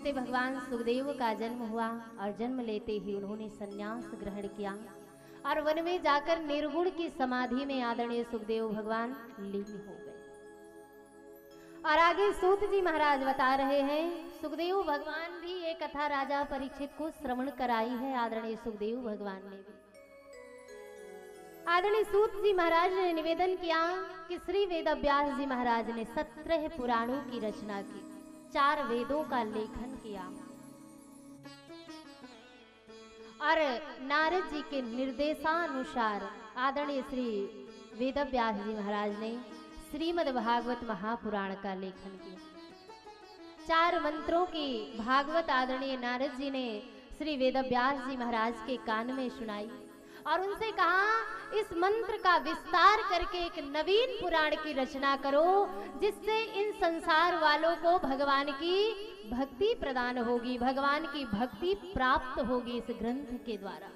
जिससे भगवान सुखदेव का जन्म हुआ और जन्म लेते ही उन्होंने संन्यास ग्रहण किया और वन में जाकर निर्गुण की समाधि में आदरणीय सुखदेव भगवान लीन हो गए। और आगे सूत जी महाराज बता रहे हैं, सुखदेव भगवान भी ये कथा राजा परीक्षित को श्रवण कराई है आदरणीय सुखदेव भगवान ने भी। आदरणीय सूत जी महाराज ने निवेदन किया कि श्री वेदव्यास जी महाराज ने 17 पुराणों की रचना की, 4 वेदों का लेखन किया और नारद जी के निर्देशानुसार आदरणीय श्री वेदव्यास जी महाराज ने श्रीमद् भागवत महापुराण का लेखन किया। 4 मंत्रों की भागवत आदरणीय नारद जी ने श्री वेदव्यास जी महाराज के कान में सुनाई और उनसे कहा, इस मंत्र का विस्तार करके एक नवीन पुराण की रचना करो, जिससे इन संसार वालों को भगवान की भक्ति प्रदान होगी, भगवान की भक्ति प्राप्त होगी इस ग्रंथ के द्वारा।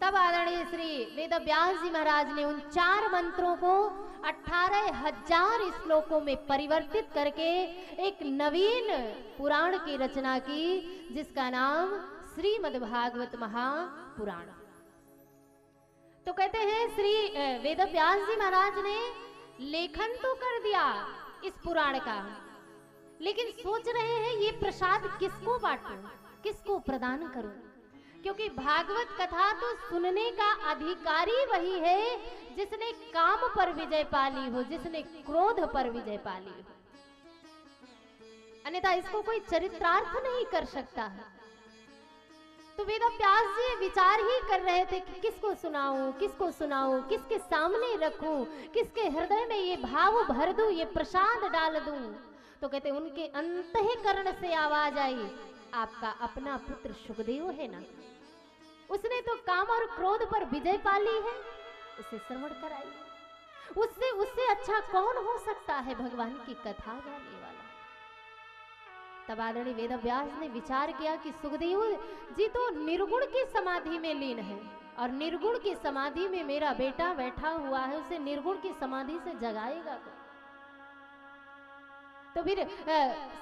तब आदरणीय श्री वेदव्यास जी महाराज ने उन 4 मंत्रों को 18,000 श्लोकों में परिवर्तित करके एक नवीन पुराण की रचना की, जिसका नाम श्रीमद् भागवत महापुराण। तो कहते हैं श्री वेदव्यास जी महाराज ने लेखन तो कर दिया इस पुराण का, लेकिन सोच रहे हैं ये प्रसाद किसको बांटूं, किसको प्रदान करूं, क्योंकि भागवत कथा तो सुनने का अधिकारी वही है जिसने काम पर विजय पाली हो, जिसने क्रोध पर विजय पाली हो, अन्यथा इसको कोई चरित्रार्थ नहीं कर सकता है। तो वेदव्यास जी विचार ही कर रहे थे कि किसको सुनाऊं, किसको सुनाऊं, किसके सामने रखूं, किसके हृदय में ये भाव भर दूं, ये प्रसाद डाल दूं। तो कहते उनके अंतःकरण से आवाज आई, आपका अपना पुत्र सुखदेव है ना, उसने तो काम और क्रोध पर विजय पाली है, उसे श्रवण कराइए। उससे अच्छा कौन हो सकता है भगवान की कथा गाने वाला। तब आदरणीय वेदव्यास ने विचार किया कि सुखदेव जी तो निर्गुण की समाधि में लीन है और निर्गुण की समाधि में मेरा बेटा बैठा हुआ है, उसे निर्गुण की समाधि से जगाएगा कौन? तो फिर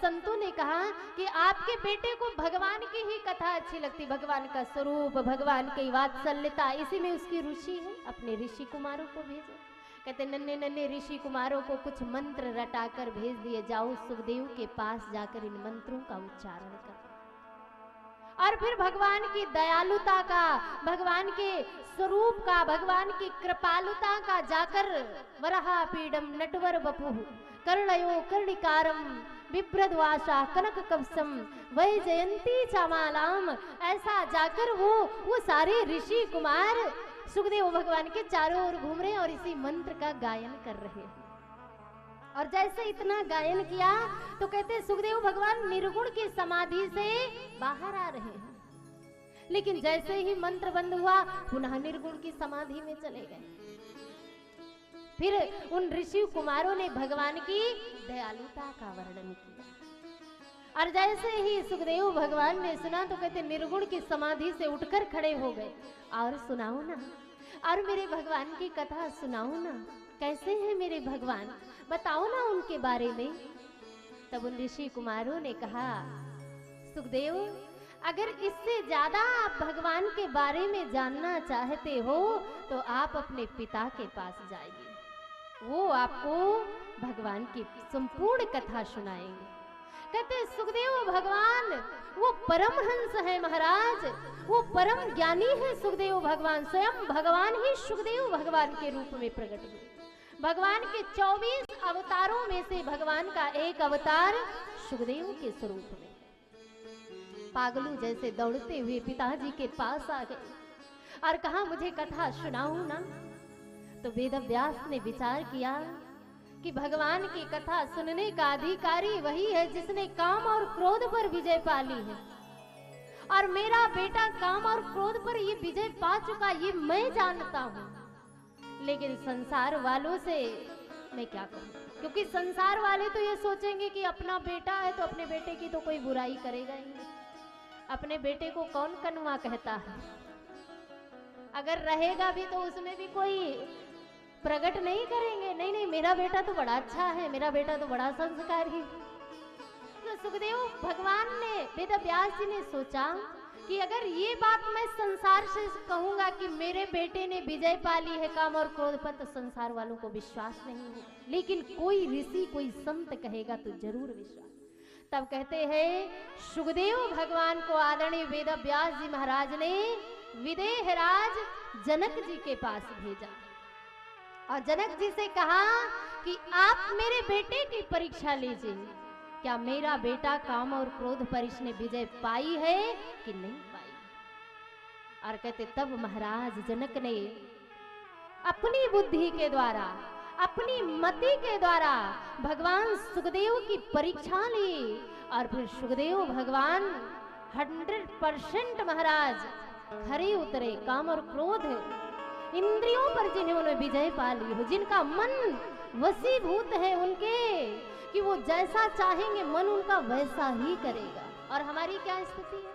संतों ने कहा कि आपके बेटे को भगवान की ही कथा अच्छी लगती, भगवान का स्वरूप, भगवान की वात्सल्यता, इसी में उसकी रुचि है, अपने ऋषि कुमारों को भेजो। कहते नन्हे नन्हे ऋषि कुमारों को कुछ मंत्र रटाकर भेज दिए, जाओ सुखदेव के पास जाकर इन मंत्रों का उच्चारण कर। और फिर भगवान की दयालुता का, भगवान के स्वरूप का, भगवान की कृपालुता का जाकर वराह पीडम नटवर बपु कर्णयो कर्णिकारम बिभ्रद्वासा कनक कवसम वै जयंती चामालाम, ऐसा जाकर वो सारे ऋषि कुमार सुखदेव भगवान के चारों ओर घूम रहे हैं और इसी मंत्र का गायन कर रहे हैं। और जैसे इतना गायन किया तो कहते सुखदेव भगवान निर्गुण की समाधि से बाहर आ रहे हैं, लेकिन जैसे ही मंत्र बंद हुआ पुनः निर्गुण की समाधि में चले गए। फिर उन ऋषि कुमारों ने भगवान की दयालुता का वर्णन किया और जैसे ही सुखदेव भगवान ने सुना तो कहते निर्गुण की समाधि से उठकर खड़े हो गए, और सुनाओ ना, और मेरे भगवान की कथा सुनाओ ना, कैसे हैं मेरे भगवान, बताओ ना उनके बारे में। तब उन ऋषि कुमारों ने कहा, सुखदेव अगर इससे ज्यादा आप भगवान के बारे में जानना चाहते हो तो आप अपने पिता के पास जाइए, वो आपको भगवान की संपूर्ण कथा सुनाएंगे। कहते सुखदेव भगवान वो परमहंस है महाराज, वो परम ज्ञानी है सुखदेव भगवान, स्वयं भगवान ही सुखदेव भगवान के रूप में प्रकट हुए। भगवान के 24 अवतारों में से भगवान का एक अवतार सुखदेव के स्वरूप में। पागलू जैसे दौड़ते हुए पिताजी के पास आ गए और कहा मुझे कथा सुनाओ ना। तो वेदव्यास ने विचार किया कि भगवान की कथा सुनने का अधिकारी वही है जिसने काम और क्रोध पर विजय पाली है, और मेरा बेटा काम और क्रोध पर ये विजय पा चुका, ये मैं जानता हूं, लेकिन संसार वालों से मैं क्या कहूं, क्योंकि संसार वाले तो ये सोचेंगे कि अपना बेटा है तो अपने बेटे की तो कोई बुराई करेगा ही नहीं, अपने बेटे को कौन कन्वा कहता है, अगर रहेगा भी तो उसमें भी कोई प्रकट नहीं करेंगे, नहीं नहीं मेरा बेटा तो बड़ा अच्छा है, मेरा बेटा तो बड़ा संस्कारी है। तो सुखदेव भगवान ने, वेद व्यास जी ने सोचा कि अगर ये बात मैं संसार से कहूंगा कि मेरे बेटे ने विजय पा ली है काम और क्रोध पर, तो संसार वालों को विश्वास नहीं होगा, लेकिन कोई ऋषि कोई संत कहेगा तो जरूर विश्वास। तब कहते हैं सुखदेव भगवान को आदरणीय वेद व्यास जी महाराज ने विदेहराज जनक जी के पास भेजा और जनक जी से कहा कि आप मेरे बेटे की परीक्षा लीजिए, क्या मेरा बेटा काम और क्रोध पर इसने विजय पाई है कि नहीं पाई। और कहते तब महाराज जनक ने अपनी बुद्धि के द्वारा, अपनी मति के द्वारा भगवान सुखदेव की परीक्षा ली और फिर सुखदेव भगवान 100% महाराज खरे उतरे। काम और क्रोध इंद्रियों पर जिन्होंने विजय पा ली हो, जिनका मन वशीभूत है उनके कि वो जैसा चाहेंगे मन उनका वैसा ही करेगा। और हमारी क्या स्थिति है,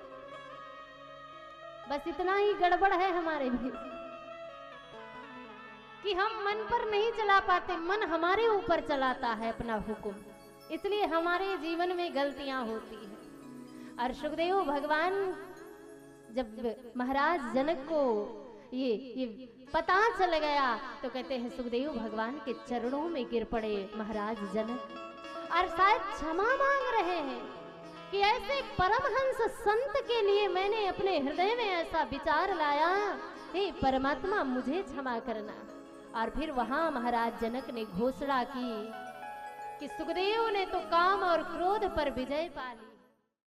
बस इतना ही गड़बड़ है हमारे भी कि हम मन पर नहीं चला पाते, मन हमारे ऊपर चलाता है अपना हुक्म, इसलिए हमारे जीवन में गलतियां होती हैं। और सुखदेव भगवान जब महाराज जनक को ये पता चल गया तो कहते हैं सुखदेव भगवान के चरणों में गिर पड़े महाराज जनक और शायद क्षमा मांग रहे हैं कि ऐसे परमहंस संत के लिए मैंने अपने हृदय में ऐसा विचार लाया, हे परमात्मा मुझे क्षमा करना। और फिर वहां महाराज जनक ने घोषणा की कि सुखदेव ने तो काम और क्रोध पर विजय पा ली।